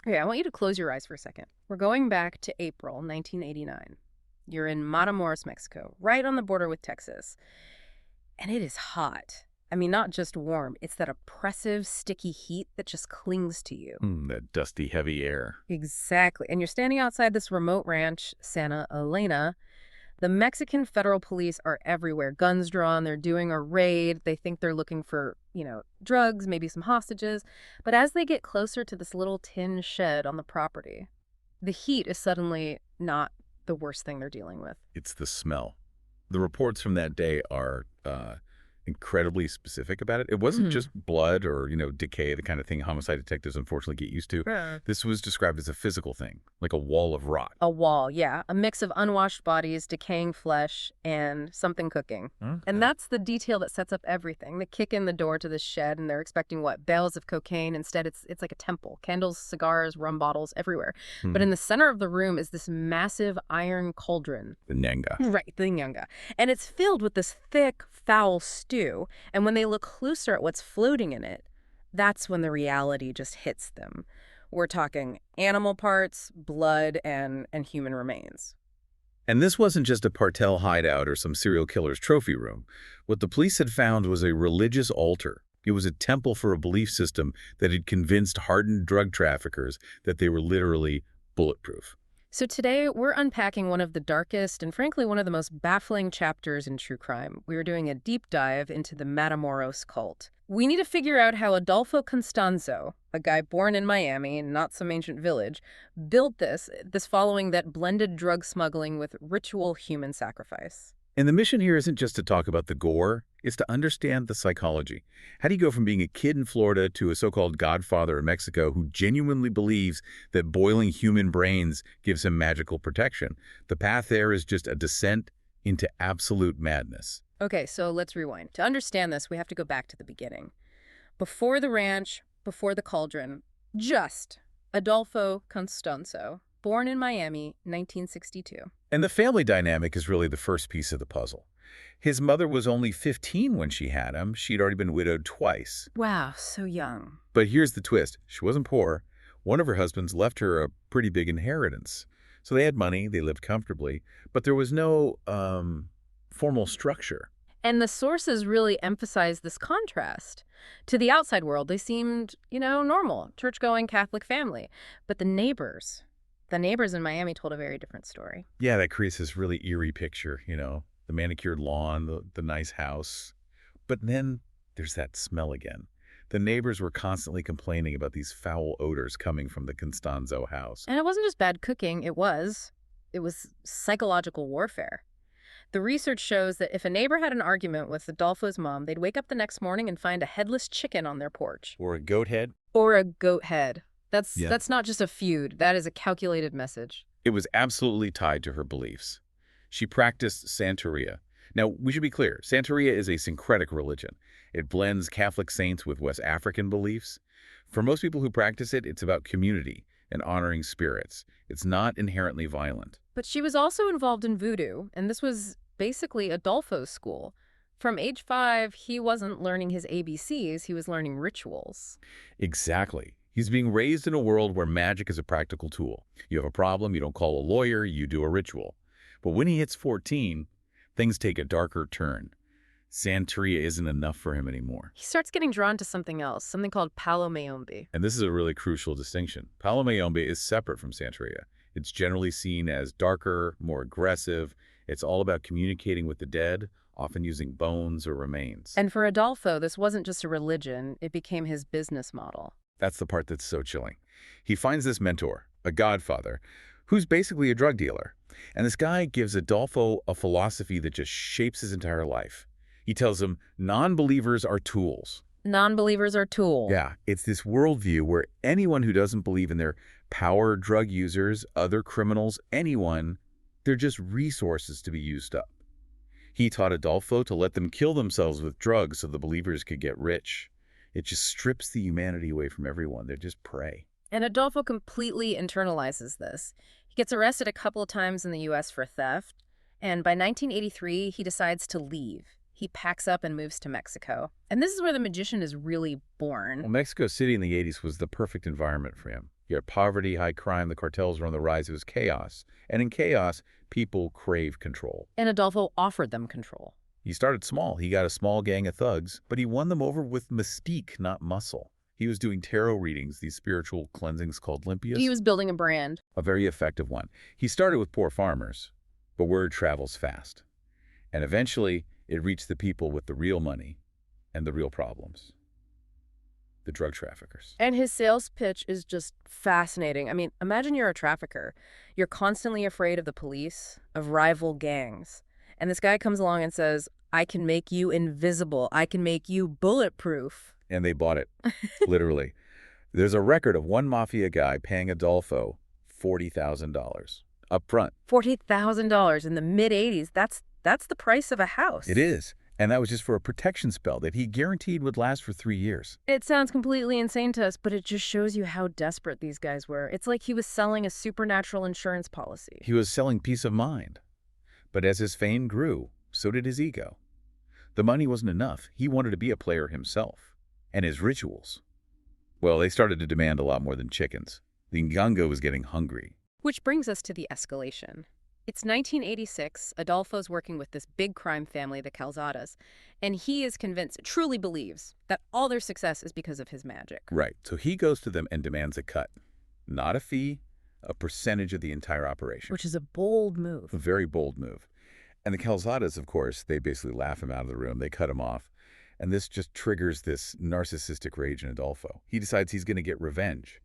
Okay, I want you to close your eyes for a second. We're going back to April 1989. You're in Matamoros, Mexico, right on the border with Texas. And it is hot. I mean, not just warm, it's that oppressive, sticky heat that just clings to you. That dusty, heavy air. Exactly. And you're standing outside this remote ranch, Santa Elena. The Mexican federal police are everywhere, guns drawn, they're doing a raid. They think they're looking for, drugs, maybe some hostages. But as they get closer to this little tin shed on the property, the heat is suddenly not the worst thing they're dealing with. It's the smell. The reports from that day are incredibly specific about it. It wasn't just blood or, decay, the kind of thing homicide detectives unfortunately get used to. Yeah. This was described as a physical thing, like a wall of rot. A wall, yeah. A mix of unwashed bodies, decaying flesh, and something cooking. Okay. And that's the detail that sets up everything. They kick in the door to this shed, and they're expecting, what, bales of cocaine? Instead, it's like a temple. Candles, cigars, rum bottles, everywhere. But in the center of the room is this massive iron cauldron. The Nenga. Right, the Nyanga. And it's filled with this thick, foul stew. And when they look closer at what's floating in it, that's when the reality just hits them. We're talking animal parts, blood, and human remains. And this wasn't just a cartel hideout or some serial killer's trophy room. What the police had found was a religious altar. It was a temple for a belief system that had convinced hardened drug traffickers that they were literally bulletproof. So today, we're unpacking one of the darkest and frankly one of the most baffling chapters in true crime. We are doing a deep dive into the Matamoros cult. We need to figure out how Adolfo Constanzo, a guy born in Miami, not some ancient village, built this following that blended drug smuggling with ritual human sacrifice. And the mission here isn't just to talk about the gore, it's to understand the psychology. How do you go from being a kid in Florida to a so-called godfather in Mexico who genuinely believes that boiling human brains gives him magical protection? The path there is just a descent into absolute madness. Okay, so let's rewind. To understand this, we have to go back to the beginning. Before the ranch, before the cauldron, just Adolfo Constanzo, born in Miami, 1962. And the family dynamic is really the first piece of the puzzle. His mother was only 15 when she had him. She'd already been widowed twice. Wow, so young. But here's the twist. She wasn't poor. One of her husbands left her a pretty big inheritance. So they had money, they lived comfortably, but there was no formal structure. And the sources really emphasize this contrast. To the outside world, they seemed, normal, church-going Catholic family. But the neighbors in Miami told a very different story. Yeah, that creates this really eerie picture, the manicured lawn, the nice house. But then there's that smell again. The neighbors were constantly complaining about these foul odors coming from the Constanzo house. And it wasn't just bad cooking, it was psychological warfare. The research shows that if a neighbor had an argument with Adolfo's mom, they'd wake up the next morning and find a headless chicken on their porch. Or a goat head. Or a goat head. That's Yeah. not just a feud. That is a calculated message. It was absolutely tied to her beliefs. She practiced Santeria. Now, we should be clear. Santeria is a syncretic religion. It blends Catholic saints with West African beliefs. For most people who practice it, it's about community and honoring spirits. It's not inherently violent. But she was also involved in voodoo, and this was basically Adolfo's school. From age 5, he wasn't learning his ABCs, he was learning rituals. Exactly. He's being raised in a world where magic is a practical tool. You have a problem, you don't call a lawyer, you do a ritual. But when he hits 14, things take a darker turn. Santeria isn't enough for him anymore. He starts getting drawn to something else, something called Palo Mayombe. And this is a really crucial distinction. Palo Mayombe is separate from Santeria. It's generally seen as darker, more aggressive. It's all about communicating with the dead, often using bones or remains. And for Adolfo, this wasn't just a religion, it became his business model. That's the part that's so chilling. He finds this mentor, a godfather, who's basically a drug dealer. And this guy gives Adolfo a philosophy that just shapes his entire life. He tells him, non-believers are tools. Non-believers are tools. Yeah, it's this worldview where anyone who doesn't believe in their power, drug users, other criminals, anyone, they're just resources to be used up. He taught Adolfo to let them kill themselves with drugs so the believers could get rich. It just strips the humanity away from everyone. They're just prey. And Adolfo completely internalizes this. He gets arrested a couple of times in the U.S. for theft, and by 1983, he decides to leave. He packs up and moves to Mexico. And this is where the magician is really born. Well, Mexico City in the 80s was the perfect environment for him. You had poverty, high crime, the cartels were on the rise, it was chaos. And in chaos, people crave control. And Adolfo offered them control. He started small. He got a small gang of thugs, but he won them over with mystique, not muscle. He was doing tarot readings, these spiritual cleansings called limpias. He was building a brand. A very effective one. He started with poor farmers, but word travels fast. And eventually, it reached the people with the real money and the real problems. The drug traffickers. And his sales pitch is just fascinating. I mean, imagine you're a trafficker. You're constantly afraid of the police, of rival gangs. And this guy comes along and says, I can make you invisible. I can make you bulletproof. And they bought it, literally. There's a record of one mafia guy paying Adolfo $40,000 up front. $40,000 in the mid-'80s. That's the price of a house. It is. And that was just for a protection spell that he guaranteed would last for 3 years. It sounds completely insane to us, but it just shows you how desperate these guys were. It's like he was selling a supernatural insurance policy. He was selling peace of mind. But as his fame grew, so did his ego. The money wasn't enough. He wanted to be a player himself. And his rituals, well, they started to demand a lot more than chickens. The Nganga was getting hungry. Which brings us to the escalation. It's 1986. Adolfo's working with this big crime family, the Calzadas, and he is convinced, truly believes, that all their success is because of his magic. Right. So he goes to them and demands a cut. Not a fee, a percentage of the entire operation. Which is a bold move. A very bold move. And the Calzadas, of course, they basically laugh him out of the room. They cut him off. And this just triggers this narcissistic rage in Adolfo. He decides he's going to get revenge.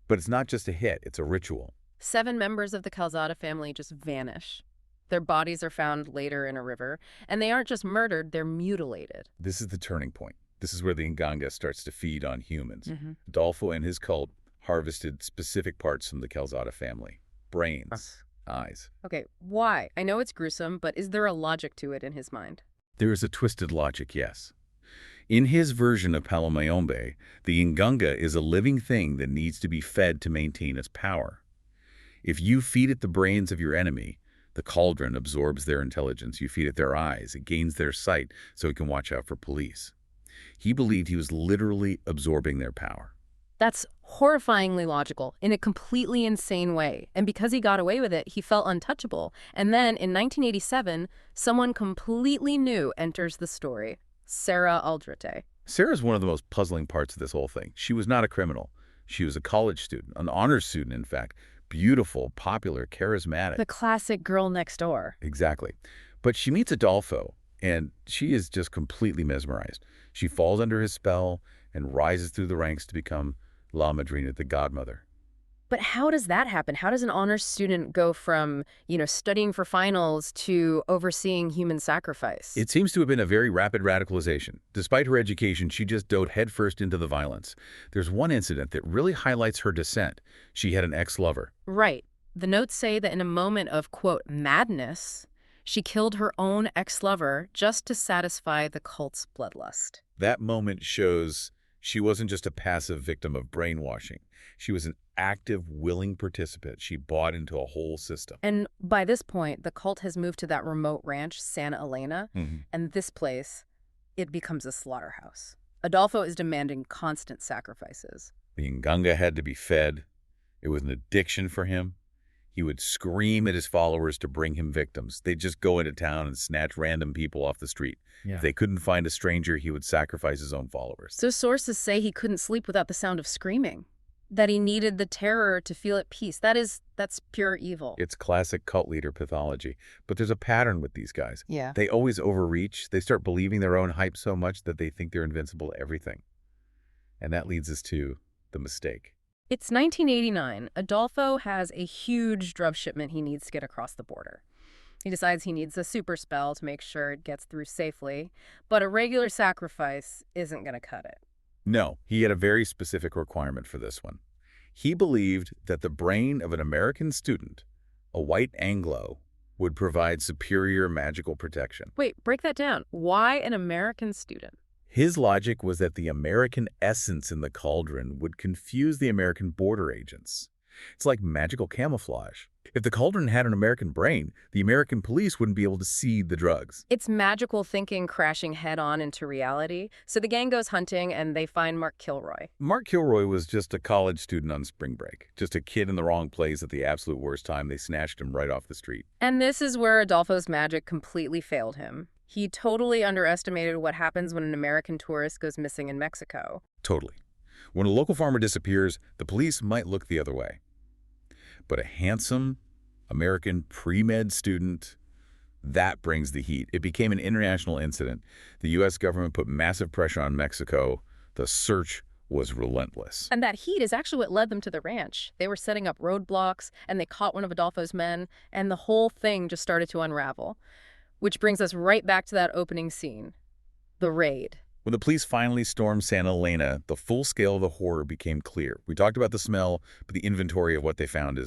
But it's not just a hit, it's a ritual. 7 members of the Calzada family just vanish. Their bodies are found later in a river, and they aren't just murdered, they're mutilated. This is the turning point. This is where the Nganga starts to feed on humans. Adolfo and his cult harvested specific parts from the Calzada family. Brains, eyes. Okay, why? I know it's gruesome, but is there a logic to it in his mind? There is a twisted logic, yes. In his version of Palo Mayombe, the Nganga is a living thing that needs to be fed to maintain its power. If you feed it the brains of your enemy, the cauldron absorbs their intelligence. You feed it their eyes, it gains their sight so it can watch out for police. He believed he was literally absorbing their power. That's horrifyingly logical, in a completely insane way. And because he got away with it, he felt untouchable. And then, in 1987, someone completely new enters the story. Sarah Aldrete. Sarah's one of the most puzzling parts of this whole thing. She was not a criminal. She was a college student, an honors student, in fact. Beautiful, popular, charismatic. The classic girl next door. Exactly. But she meets Adolfo, and she is just completely mesmerized. She falls under his spell and rises through the ranks to become La Madrina, the godmother. But how does that happen? How does an honors student go from, studying for finals to overseeing human sacrifice? It seems to have been a very rapid radicalization. Despite her education, she just dove headfirst into the violence. There's one incident that really highlights her descent. She had an ex-lover. Right. The notes say that in a moment of, quote, madness, she killed her own ex-lover just to satisfy the cult's bloodlust. That moment shows she wasn't just a passive victim of brainwashing. She was an active, willing participant. She bought into a whole system. And by this point, the cult has moved to that remote ranch, Santa Elena, and this place, it becomes a slaughterhouse. Adolfo is demanding constant sacrifices. The Nganga had to be fed. It was an addiction for him. He would scream at his followers to bring him victims. They'd just go into town and snatch random people off the street. If they couldn't find a stranger, he would sacrifice his own followers. So sources say he couldn't sleep without the sound of screaming, that he needed the terror to feel at peace. That's pure evil. It's classic cult leader pathology. But there's a pattern with these guys. Yeah. They always overreach. They start believing their own hype so much that they think they're invincible to everything. And that leads us to the mistake. It's 1989. Adolfo has a huge drug shipment he needs to get across the border. He decides he needs a super spell to make sure it gets through safely, but a regular sacrifice isn't going to cut it. No, he had a very specific requirement for this one. He believed that the brain of an American student, a white Anglo, would provide superior magical protection. Wait, break that down. Why an American student? His logic was that the American essence in the cauldron would confuse the American border agents. It's like magical camouflage. If the cauldron had an American brain, the American police wouldn't be able to see the drugs. It's magical thinking crashing head-on into reality. So the gang goes hunting and they find Mark Kilroy. Mark Kilroy was just a college student on spring break. Just a kid in the wrong place at the absolute worst time. They snatched him right off the street. And this is where Adolfo's magic completely failed him. He totally underestimated what happens when an American tourist goes missing in Mexico. Totally. When a local farmer disappears, the police might look the other way. But a handsome American pre-med student, that brings the heat. It became an international incident. The U.S. government put massive pressure on Mexico. The search was relentless. And that heat is actually what led them to the ranch. They were setting up roadblocks, and they caught one of Adolfo's men, and the whole thing just started to unravel. Which brings us right back to that opening scene, the raid. When the police finally stormed Santa Elena, the full scale of the horror became clear. We talked about the smell, but the inventory of what they found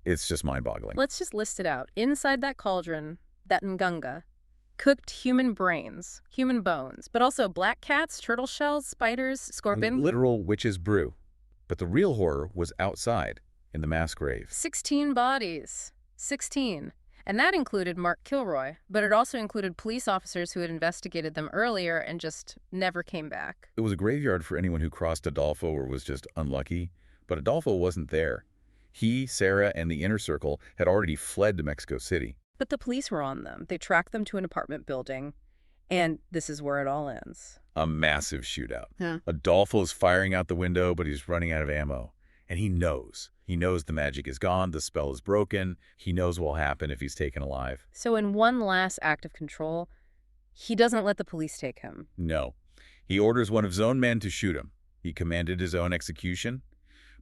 it's just mind-boggling. Let's just list it out. Inside that cauldron, that nganga, cooked human brains, human bones, but also black cats, turtle shells, spiders, scorpion. Literal witch's brew. But the real horror was outside, in the mass grave. 16 bodies. 16. And that included Mark Kilroy, but it also included police officers who had investigated them earlier and just never came back. It was a graveyard for anyone who crossed Adolfo or was just unlucky, but Adolfo wasn't there. He, Sarah, and the inner circle had already fled to Mexico City. But the police were on them. They tracked them to an apartment building, and this is where it all ends. A massive shootout. Yeah. Adolfo's firing out the window, but he's running out of ammo. And he knows. He knows the magic is gone, the spell is broken. He knows what will happen if he's taken alive. So in one last act of control, he doesn't let the police take him. No. He orders one of his own men to shoot him. He commanded his own execution.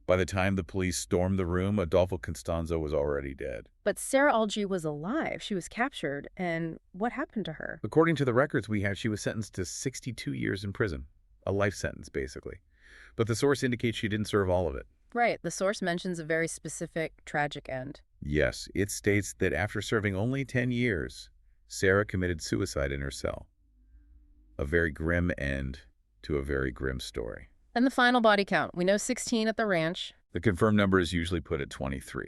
By the time the police stormed the room, Adolfo Constanzo was already dead. But Sarah Algie was alive. She was captured. And what happened to her? According to the records we have, she was sentenced to 62 years in prison. A life sentence, basically. But the source indicates she didn't serve all of it. Right. The source mentions a very specific, tragic end. Yes, it states that after serving only 10 years, Sarah committed suicide in her cell. A very grim end to a very grim story. And the final body count. We know 16 at the ranch. The confirmed number is usually put at 23.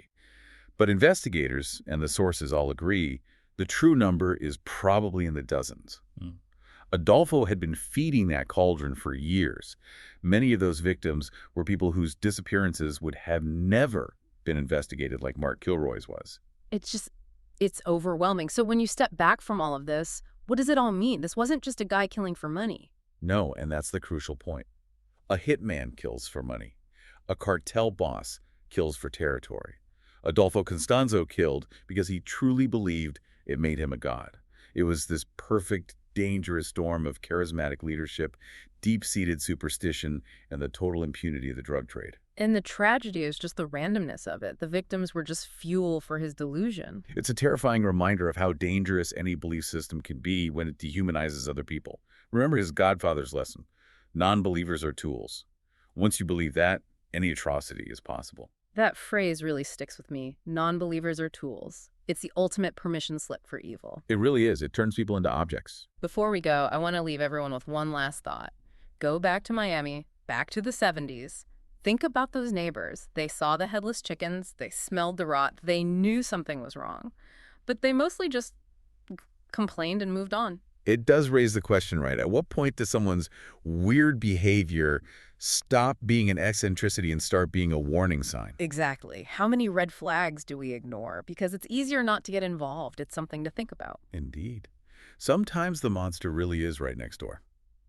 But investigators and the sources all agree the true number is probably in the dozens. Adolfo had been feeding that cauldron for years. Many of those victims were people whose disappearances would have never been investigated like Mark Kilroy's was. It's overwhelming. So when you step back from all of this, what does it all mean? This wasn't just a guy killing for money. No, and that's the crucial point. A hitman kills for money. A cartel boss kills for territory. Adolfo Constanzo killed because he truly believed it made him a god. It was this perfect, dangerous storm of charismatic leadership, deep-seated superstition, and the total impunity of the drug trade. And the tragedy is just the randomness of it. The victims were just fuel for his delusion. It's a terrifying reminder of how dangerous any belief system can be when it dehumanizes other people. Remember his godfather's lesson. Non-believers are tools. Once you believe that, any atrocity is possible. That phrase really sticks with me. Non-believers are tools. It's the ultimate permission slip for evil. It really is. It turns people into objects. Before we go, I want to leave everyone with one last thought. Go back to Miami, back to the 70s. Think about those neighbors. They saw the headless chickens. They smelled the rot. They knew something was wrong. But they mostly just complained and moved on. It does raise the question, right? At what point does someone's weird behavior stop being an eccentricity and start being a warning sign? Exactly. How many red flags do we ignore? Because it's easier not to get involved. It's something to think about. Indeed. Sometimes the monster really is right next door.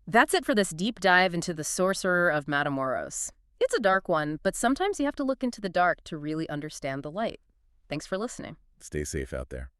That's it for this deep dive into the sorcerer of Matamoros. It's a dark one, but sometimes you have to look into the dark to really understand the light. Thanks for listening. Stay safe out there.